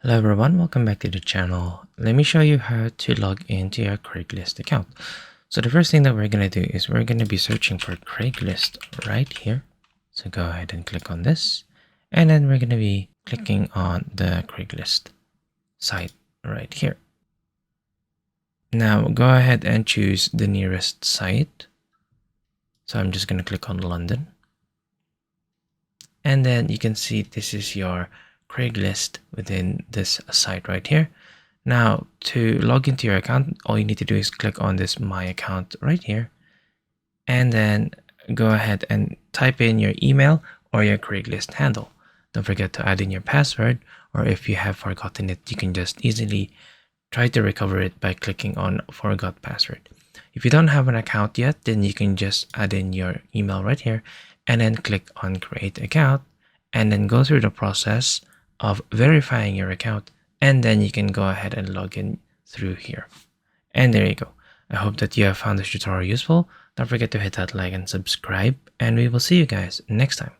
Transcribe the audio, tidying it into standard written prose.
Hello everyone, welcome back to the channel. Let me show you how to log into your Craigslist account. So the first thing that we're going to do is we're going to be searching for Craigslist right here. So go ahead and click on this. And then we're going to be clicking on the Craigslist site right here. Now go ahead and choose the nearest site. So I'm just going to click on London. And then you can see this is your Craigslist within this site right here. Now to log into your account, all you need to do is click on this My Account right here. And then go ahead and type in your email or your Craigslist handle. Don't forget to add in your password, or if you have forgotten it, you can just easily try to recover it by clicking on Forgot Password. If you don't have an account yet, then you can just add in your email right here and then click on Create Account and then go through the process of verifying your account, and then you can go ahead and log in through here. And there you go. I hope that you have found this tutorial useful. Don't forget to hit that like and subscribe, and we will see you guys next time.